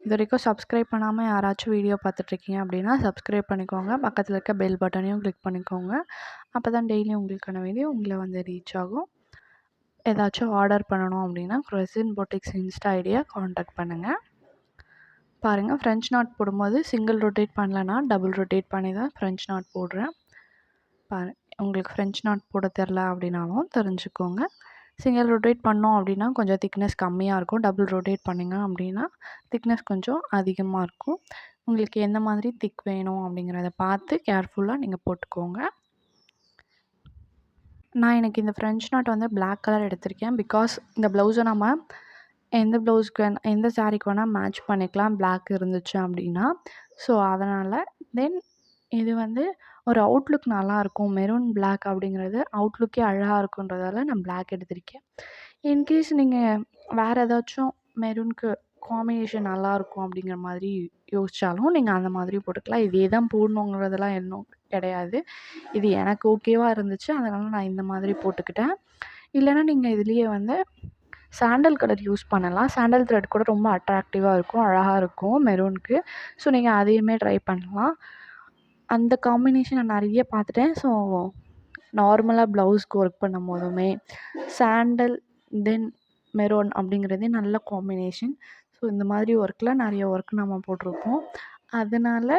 இது வரைக்கும் சப்ஸ்கிரைப் பண்ணாமல் யாராச்சும் வீடியோ பார்த்துட்ருக்கீங்க அப்படின்னா சப்ஸ்கிரைப் பண்ணிக்கோங்க. பக்கத்தில் இருக்க பெல் பட்டனையும் கிளிக் பண்ணிக்கோங்க. அப்போ தான் டெய்லியும் உங்களுக்கான வீடியோ உங்களை வந்து ரீச் ஆகும். ஏதாச்சும் ஆர்டர் பண்ணணும் அப்படின்னா க்ரெசின் பொட்டிக்ஸ் இன்ஸ்டா ஐடியை காண்டாக்ட் பண்ணுங்கள். பாருங்கள், ஃப்ரெஞ்ச் நாட் போடும்போது சிங்கிள் ரொட்டேட் பண்ணலன்னா டபுள் ரொட்டேட் பண்ணி தான் ஃப்ரெஞ்ச் நாட் போடுறேன். உங்களுக்கு ஃப்ரெஞ்ச் நாட் போட தெரில அப்படின்னாலும் தெரிஞ்சுக்கோங்க. சிங்கிள் ரொட்டேட் பண்ணோம் அப்படின்னா கொஞ்சம் திக்னஸ் கம்மியாக இருக்கும். டபுள் ரொட்டேட் பண்ணிங்க அப்படின்னா திக்னஸ் கொஞ்சம் அதிகமாக இருக்கும். உங்களுக்கு எந்த மாதிரி திக் வேணும் அப்படிங்கிறத பார்த்து கேர்ஃபுல்லாக நீங்கள் போட்டுக்கோங்க. நான் எனக்கு இந்த ஃப்ரெஞ்ச் நாட் வந்து பிளாக் கலர் எடுத்திருக்கேன். பிகாஸ் இந்த ப்ளவுஸை நம்ம எந்த ப்ளவுஸ்க்கு எந்த சாரீக்கு வேணால் மேட்ச் பண்ணிக்கலாம் பிளாக் இருந்துச்சு அப்படின்னா. ஸோ அதனால் தென் இது வந்து ஒரு அவுட்லுக் நல்லாயிருக்கும். மெரூன் பிளாக் அப்படிங்கிறது அவுட்லுக்கே அழகாக இருக்குன்றதால நான் பிளாக் எடுத்திருக்கேன். இன்கேஸ் நீங்கள் வேறு ஏதாச்சும் மெரூனுக்கு காம்பினேஷன் நல்லாயிருக்கும் அப்படிங்கிற மாதிரி யோசித்தாலும் நீங்கள் அந்த மாதிரி போட்டுக்கலாம். இதே தான் போடணுங்கிறதெல்லாம் இன்னும் கிடையாது. இது எனக்கு ஓகேவாக இருந்துச்சு, அதனால் நான் இந்த மாதிரி போட்டுக்கிட்டேன். இல்லைன்னா நீங்கள் இதுலேயே வந்து சாண்டல் கலர் யூஸ் பண்ணலாம். சாண்டல் த்ரெட் கூட ரொம்ப அட்ராக்டிவாக இருக்கும், அழகாக இருக்கும் மெரூனுக்கு. ஸோ நீங்கள் அதையுமே ட்ரை பண்ணலாம். அந்த காம்பினேஷன் நான் நிறைய பார்த்துட்டேன். ஸோ நார்மலாக ப்ளவுஸ்க்கு ஒர்க் பண்ணும்போதுமே சாண்டல் தென் மெரூன் அப்படிங்கிறதே நல்ல காம்பினேஷன். ஸோ இந்த மாதிரி ஒர்க்கில் நிறைய ஒர்க் நம்ம போட்டிருப்போம். அதனால்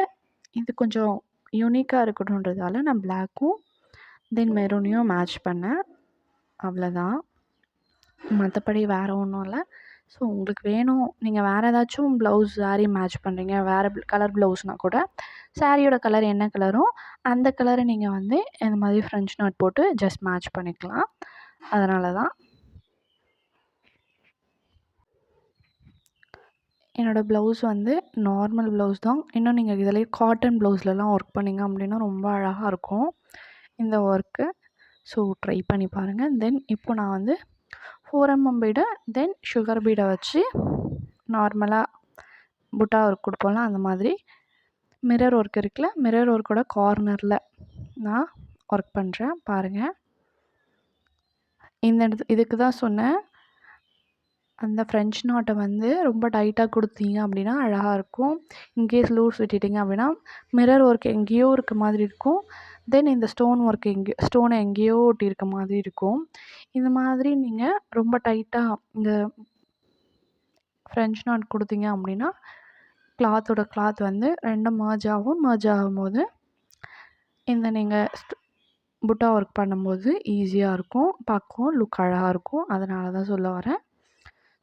இது கொஞ்சம் யூனிக்காக இருக்கணுன்றதால நான் பிளாக்கும் தென் மெரூனையும் மேட்ச் பண்ணேன். அவ்வளோதான், மற்றபடி வேறு ஒன்றும் இல்லை. ஸோ உங்களுக்கு வேணும், நீங்கள் வேறு ஏதாச்சும் ப்ளவுஸ் சாரீ மேட்ச் பண்ணுறீங்க, வேறு கலர் ப்ளவுஸ்னால் கூட சாரியோட கலர் என்ன கலரோ அந்த கலரை நீங்கள் வந்து இந்த மாதிரி ஃப்ரெஞ்ச் நாட் போட்டு ஜஸ்ட் மேட்ச் பண்ணிக்கலாம். அதனால தான் என்னோடய ப்ளவுஸ் வந்து நார்மல் ப்ளவுஸ் தான். இன்னும் நீங்கள் இதிலே காட்டன் ப்ளவுஸ்லலாம் ஒர்க் பண்ணிங்க அப்படின்னா ரொம்ப அழகாக இருக்கும் இந்த ஒர்க்கு. ஸோ ட்ரை பண்ணி பாருங்கள். தென் இப்போ நான் வந்து 4mm பீடை தென் சுகர் பீடை வச்சு நார்மலாக புட்டா ஒர்க் கொடுப்போம்ல அந்த மாதிரி மிரர் ஒர்க் இருக்குல்ல, மிரர் ஒர்க்கோட கார்னரில் நான் ஒர்க் பண்ணுறேன். பாருங்கள், இந்த இதுக்கு தான் சொன்னேன், அந்த ஃப்ரெஞ்ச் நாட்டை வந்து ரொம்ப டைட்டாக கொடுத்தீங்க அப்படின்னா அழகாக இருக்கும். இன்கேஸ் லூஸ் விட்டுட்டிங்க அப்படின்னா மிரர் ஒர்க் எங்கேயோ இருக்க மாதிரி இருக்கும். தென் இந்த ஸ்டோனை எங்கேயோ ஒட்டி இருக்க மாதிரி இருக்கும். இந்த மாதிரி நீங்கள் ரொம்ப டைட்டாக இந்த ஃப்ரெஞ்ச் நாட் கொடுத்தீங்க அப்படின்னா கிளாத் வந்து ரெண்டும் மர்ஜ் ஆகும்போது இந்த நீங்கள் புட்டா ஒர்க் பண்ணும்போது ஈஸியாக இருக்கும், பார்க்கவும் லுக் அழகாக இருக்கும். அதனால தான் சொல்ல வரேன்.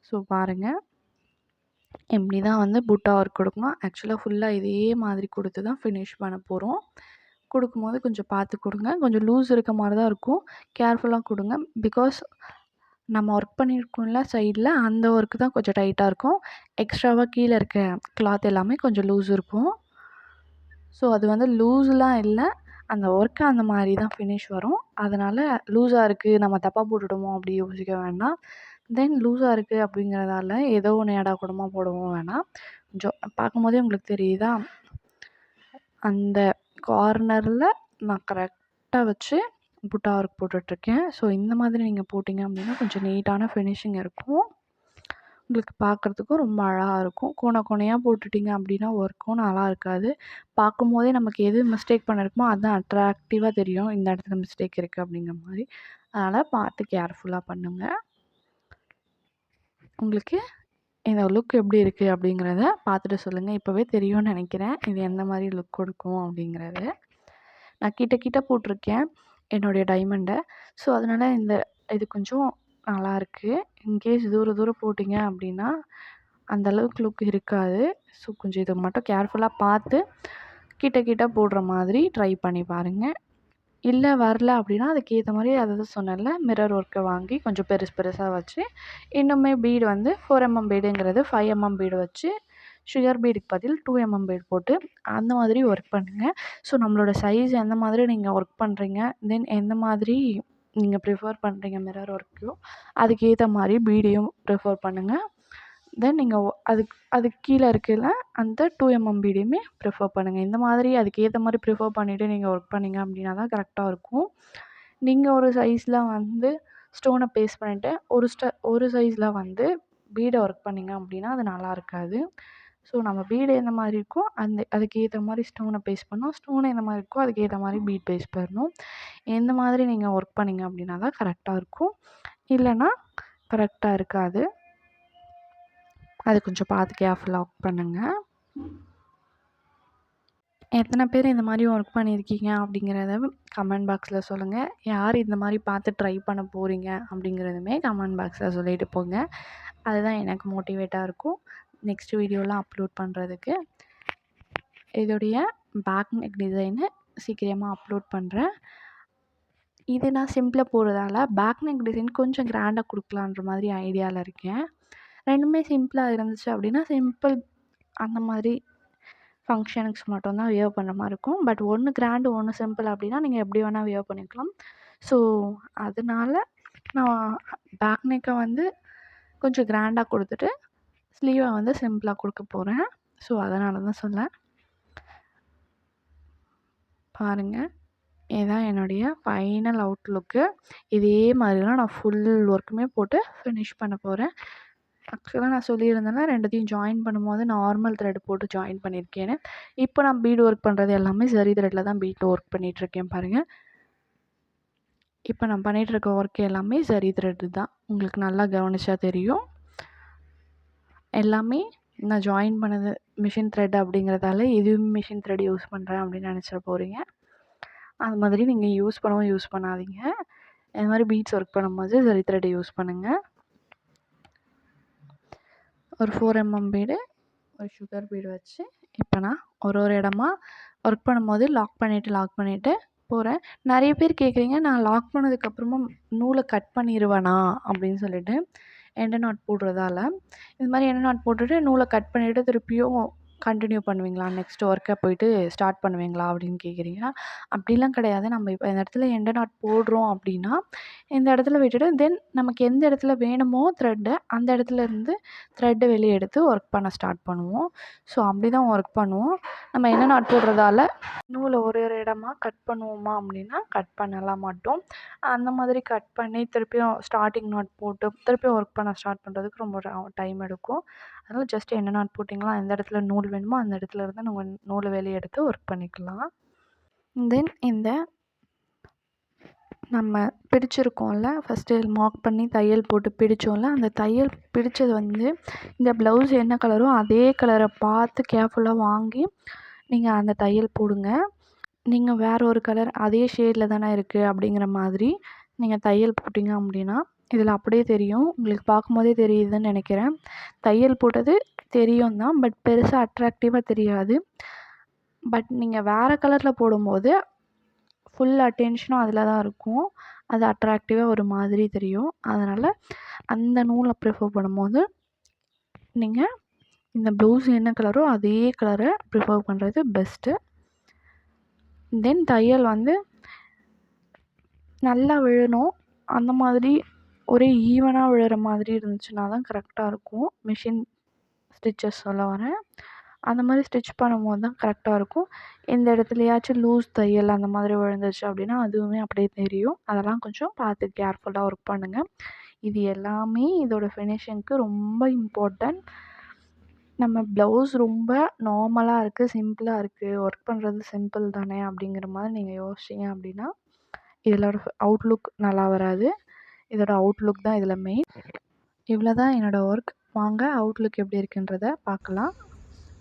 ஸோ பாருங்கள், இப்படி தான் வந்து புட்டா ஒர்க் கொடுக்கணும். ஆக்சுவலாக ஃபுல்லாக இதே மாதிரி கொடுத்து தான் ஃபினிஷ் பண்ண போகிறோம். கொடுக்கும்போது கொஞ்சம் பார்த்து கொடுங்க. கொஞ்சம் லூஸ் இருக்க மாதிரி தான் இருக்கும், கேர்ஃபுல்லாக கொடுங்க. பிகாஸ் நம்ம ஒர்க் பண்ணியிருக்கோம்ல சைடில், அந்த ஒர்க்கு தான் கொஞ்சம் டைட்டாக இருக்கும். எக்ஸ்ட்ராவாக கீழே இருக்க கிளாத் எல்லாமே கொஞ்சம் லூஸ் இருக்கும். ஸோ அது வந்து லூஸ்லாம் இல்ல. அந்த ஒர்க் அந்த மாரி தான் ஃபினிஷ் வரும். அதனால லூஸா இருக்கு, நம்ம தப்பா போட்டுட்டோமோ அப்படி யோசிக்க வேண்டாம். தென் லூஸா இருக்கு அப்படிங்கிறதால ஏதோ ஒண்ணு ஏடாகூடமா போடவும் வேணாம். கொஞ்சம் பார்க்கும்போதே உங்களுக்கு தெரியுதா? அந்த கார்னர்ல நான் கரெக்ட்டா வச்சு புட்டா ஒர்க் போட்டுட்ருக்கேன். ஸோ இந்த மாதிரி நீங்க போட்டீங்க அப்படின்னா கொஞ்சம் நீட்டான ஃபினிஷிங் இருக்கும். உங்களுக்கு பார்க்குறதுக்கும் ரொம்ப அழகா இருக்கும். கோண கோணையா போட்டுட்டீங்க அப்படின்னா ஒர்க்கும் நல்லா இருக்காது. பார்க்கும்போதே நமக்கு எது மிஸ்டேக் பண்ணியிருக்கோமோ அதுதான் அட்ராக்டிவா தெரியும். இந்த இடத்துல மிஸ்டேக் இருக்கு அப்படிங்கிற மாரி. அதனால பார்த்து கேர்ஃபுல்லா பண்ணுங்க. உங்களுக்கு இந்த லுக் எப்படி இருக்கு அப்படிங்கிறத பார்த்துட்டு சொல்லுங்க. இப்போவே தெரியும்னு நெனைக்கிறேன். இது எந்த மாரி லுக் கொடுக்கும் அப்படிங்கிறது. நான் கிட்ட கிட்ட போட்டிருக்கேன் என்னுடைய டைமண்ட. ஸோ அதனால இது கொஞ்சம் நல்லாயிருக்கு. இன்கேஸ் தூரம் போட்டிங்க அப்படின்னா அந்த அளவுக்கு லுக் இருக்காது. ஸோ கொஞ்சம் இத மட்டும் கேர்ஃபுல்லா பார்த்து கிட்ட கிட்ட போடுற மாதிரி ட்ரை பண்ணி பாருங்க. இல்ல வரல அப்படின்னா அதுக்கேத்த மாரி அதாவது சொன்னேன்ல மிரர் ஒர்க்க வாங்கி கொஞ்சம் பெருசா வச்சு இன்னுமே பீடு வந்து 4 எம்எம் பீடுங்கிறது 5 எம்எம் பீடு வச்சு சுகர் பீடுக்கு பதில் 2 எம்எம் பீடு போட்டு அந்த மாதிரி ஒர்க் பண்ணுங்க. ஸோ நம்மளோட சைஸ் எந்த மாதிரி நீங்க ஒர்க் பண்ணுறீங்க, தென் எந்த மாதிரி நீங்க ப்ரிஃபர் பண்ணுறீங்க மிரர் ஒர்க்கையோ அதுக்கேத்த மாரி பீடையும் ப்ரிஃபர் பண்ணுங்க. தென் நீங்க அதுக்கு கீழ இருக்குல்ல அந்த 2 எம்எம் பீடையுமே ப்ரிஃபர் பண்ணுங்க. இந்த மாதிரி அதுக்கேத்த மாரி ப்ரிஃபர் பண்ணிட்டு நீங்க ஒர்க் பண்ணீங்க அப்படின்னா தான் கரெக்ட்டா இருக்கும். நீங்க ஒரு சைஸ்ல வந்து ஸ்டோன பேஸ்ட் பண்ணிட்டு ஒரு சைஸ்ல வந்து பீட ஒர்க் பண்ணீங்க அப்படின்னா அது நல்லா இருக்காது. ஸோ நம்ம பீடு எந்த மாரி இருக்கோ அதுக்கேத்த மாரி ஸ்டோன பேஸ்ட் பண்ணணும். ஸ்டோன் எந்த மாரி இருக்கோ அதுக்கேத்த மாரி பீட் பேஸ்ட் பண்ணணும். எந்த மாதிரி நீங்க ஒர்க் பண்ணீங்க அப்படின்னா தான் கரெக்ட்டா இருக்கும். இல்லன்னா கரெக்ட்டா இருக்காது. அது கொஞ்சம் பார்த்து கேர்ஃபுல்லா ஒர்க் பண்ணுங்க. எத்தனை பேர் இந்த மாரி ஒர்க் பண்ணியிருக்கீங்க அப்படிங்கிறத கமெண்ட் பாக்ஸில் சொல்லுங்கள். யார் இந்த மாரி பார்த்து ட்ரை பண்ண போகிறீங்க அப்படிங்கிறதுமே கமெண்ட் பாக்ஸில் சொல்லிட்டு போங்க. அதுதான் எனக்கு மோட்டிவேட்டாக இருக்கும் நெக்ஸ்ட் வீடியோலாம் அப்லோட் பண்ணுறதுக்கு. இதோடைய பேக் நெக் டிசைனு சீக்கிரமாக அப்லோட் பண்ணுறேன். இது நான் சிம்பிளாக போடுறதால பேக் நெக் டிசைன் கொஞ்சம் கிராண்டாக கொடுக்கலான்ற மாதிரி ஐடியாவில் இருக்கேன். ரெண்டுமே சிம்பிளாக இருந்துச்சு அப்படின்னா சிம்பிள் அந்த மாதிரி ஃபங்க்ஷனுக்கு மட்டும் தான் வியர் பண்ணுற மாரி இருக்கும். பட் ஒன்று கிராண்டு ஒன்று சிம்பிள் அப்படின்னா நீங்கள் எப்படி வேணால் வியர் பண்ணிக்கலாம். ஸோ அதனால நான் பேக் நெக்கை வந்து கொஞ்சம் கிராண்டாக கொடுத்துட்டு ஸ்லீவை வந்து சிம்பிளாக கொடுக்க போகிறேன். ஸோ அதனால தான் சொன்னேன். பாருங்கள், இதுதான் என்னுடைய ஃபைனல் அவுட்லுக்கு. இதே மாதிரி தான் நான் ஃபுல் ஒர்க்குமே போட்டு ஃபினிஷ் பண்ண போகிறேன். ஆக்சுவலாக நான் சொல்லியிருந்தேன்னா 2த்தையும் ஜாயின் பண்ணும்போது நார்மல் த்ரெட் போட்டு ஜாயின் பண்ணியிருக்கேன்னு. இப்போ நான் பீட் ஒர்க் பண்ணுறது எல்லாமே ஜரி த்ரெட்டில் தான் பீட் ஒர்க் பண்ணிகிட்ருக்கேன் பாருங்கள். இப்போ நான் பண்ணிகிட்ருக்க ஒர்க் எல்லாமே ஜரி த்ரெட்டு தான். உங்களுக்கு நல்லா கவனிச்சா தெரியும். எல்லாமே நான் ஜாயின் பண்ணது மிஷின் த்ரெட் அப்படிங்கிறதால இதுவும் மிஷின் த்ரெட் யூஸ் பண்ணுறேன் அப்படின்னு நினச்சிட போகிறீங்க. அது மாதிரி நீங்கள் யூஸ் பண்ணாதீங்க. இந்த மாதிரி பீட்ஸ் ஒர்க் பண்ணும்போது ஜரி த்ரெட்டை யூஸ் பண்ணுங்கள். ஒரு 4 எம்எம் பீடு, ஒரு சுகர் பீடு வச்சு இப்போ நான் ஒரு இடமா ஒர்க் பண்ணும்போது லாக் பண்ணிவிட்டு போகிறேன். நிறைய பேர் கேட்குறீங்க, நான் லாக் பண்ணதுக்கப்புறமா நூலை கட் பண்ணிடுவேனா அப்படின்னு சொல்லிட்டு. எண்டு நாட் போடுறதால இது மாதிரி எண்டு நாட் போட்டுட்டு நூலை கட் பண்ணிவிட்டு திருப்பியும் கண்டினியூ பண்ணுவீங்களா, நெக்ஸ்ட் ஒர்க்கை போயிட்டு ஸ்டார்ட் பண்ணுவீங்களா அப்படின்னு கேட்குறீங்க. அப்படிலாம் கிடையாது. நம்ம இப்போ இந்த இடத்துல எண்டு நாட் போடுறோம் அப்படின்னா இந்த இடத்துல விட்டுட்டு தென் நமக்கு எந்த இடத்துல வேணுமோ த்ரெட்டை அந்த இடத்துல இருந்து த்ரெட்டை வெளியே எடுத்து ஒர்க் பண்ண ஸ்டார்ட் பண்ணுவோம். ஸோ அப்படி தான் ஒர்க் பண்ணுவோம். நம்ம எண்டு நாட் போடுறதால நூலை ஒரு இடமா கட் பண்ணுவோமா அப்படின்னா கட் பண்ணலாம் மாட்டோம். அந்த மாதிரி கட் பண்ணி திருப்பியும் ஸ்டார்டிங் நாட் போட்டு திருப்பியும் ஒர்க் பண்ண ஸ்டார்ட் பண்ணுறதுக்கு ரொம்ப டைம் எடுக்கும். அதனால் ஜஸ்ட் எண்டு நாட் போட்டிங்களா எந்த இடத்துல நூல் வேணுமோ அந்த இடத்துல இருந்து நம்ம நூலை வெளியே எடுத்து ஒர்க் பண்ணிக்கலாம். தென் இந்த நம்ம பிடிச்சிருக்கோம்ல ஃபஸ்ட்டு மார்க் பண்ணி தையல் போட்டு பிடிச்சோம்ல, அந்த தையல் பிடிச்சது வந்து இந்த ப்ளவுஸ் என்ன கலரோ அதே கலரை பார்த்து கேர்ஃபுல்லாக வாங்கி நீங்கள் அந்த தையல் போடுங்க. நீங்கள் வேறு ஒரு கலர் அதே ஷேடில் தானே இருக்குது அப்படிங்கிற மாதிரி நீங்கள் தையல் போட்டிங்க அப்படின்னா இதில் அப்படியே தெரியும். உங்களுக்கு பார்க்கும்போதே தெரியுதுன்னு நினைக்கிறேன். தையல் போட்டது தெரியும் தான், பட் பெருசாக அட்ராக்டிவாக தெரியாது. பட் நீங்கள் வேறு கலரில் போடும்போது ஃபுல் அட்டென்ஷனும் அதில் தான் இருக்கும். அது அட்ராக்டிவாக ஒரு மாதிரி தெரியும். அதனால் அந்த நூலை ப்ரிஃபர் பண்ணும்போது நீங்கள் இந்த ப்ளவுஸ் என்ன கலரோ அதே கலரை ப்ரிஃபர் பண்ணுறது பெஸ்ட்டு. தென் தையல் வந்து நல்லா விழணும். அந்த மாதிரி ஒரே ஈவனாக விழுற மாதிரி இருந்துச்சுன்னா தான் கரெக்டாக இருக்கும். மிஷின் ஸ்டிச்சஸ் சொல்ல வரேன். அந்த மாதிரி ஸ்டிச் பண்ணும்போது தான் கரெக்டாக இருக்கும். எந்த இடத்துலயாச்சும் லூஸ் தையல் அந்த மாதிரி விழுந்துச்சு அப்படின்னா அதுவுமே அப்படியே தெரியும். அதெல்லாம் கொஞ்சம் பார்த்து கேர்ஃபுல்லாக ஒர்க் பண்ணுங்கள். இது எல்லாமே இதோட ஃபினிஷிங்க்கு ரொம்ப இம்பார்ட்டன்ட். நம்ம ப்ளவுஸ் ரொம்ப நார்மலாக இருக்குது, சிம்பிளாக இருக்குது, ஒர்க் பண்ணுறது சிம்பிள் தானே அப்படிங்கிற மாதிரி நீங்கள் யோசிச்சிங்க அப்படின்னா இதோட அவுட்லுக் நல்லா வராது. இதோட அவுட்லுக் தான் இதில் மெயின். இவ்வளோ தான் என்னோடய ஒர்க். வாங்க அவுட்லுக் எப்படி இருக்குன்றத பார்க்கலாம்.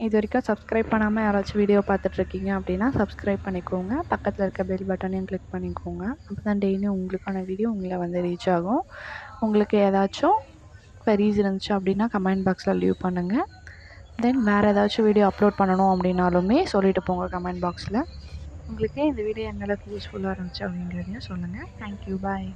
இது வரைக்கும் சப்ஸ்கிரைப் பண்ணாமல் யாராச்சும் வீடியோ பார்த்துட்ருக்கீங்க அப்படின்னா சப்ஸ்கிரைப் பண்ணிக்கோங்க. பக்கத்தில் இருக்க பெல் பட்டனையும் கிளிக் பண்ணிக்கோங்க. அப்போ தான் டெய்லியும் உங்களுக்கான வீடியோ உங்களை வந்து ரீச் ஆகும். உங்களுக்கு ஏதாச்சும் queries இருந்துச்சு அப்படின்னா கமெண்ட் பாக்ஸில் லீவ் பண்ணுங்கள். தென் வேறு ஏதாச்சும் வீடியோ அப்லோட் பண்ணணும் அப்படின்னாலுமே சொல்லிட்டு போங்க கமெண்ட் பாக்ஸில். உங்களுக்கு இந்த வீடியோ எந்தளவுக்கு யூஸ்ஃபுல்லாக இருந்துச்சு அப்படிங்கிறதையும் சொல்லுங்கள். தேங்க்யூ, பாய்.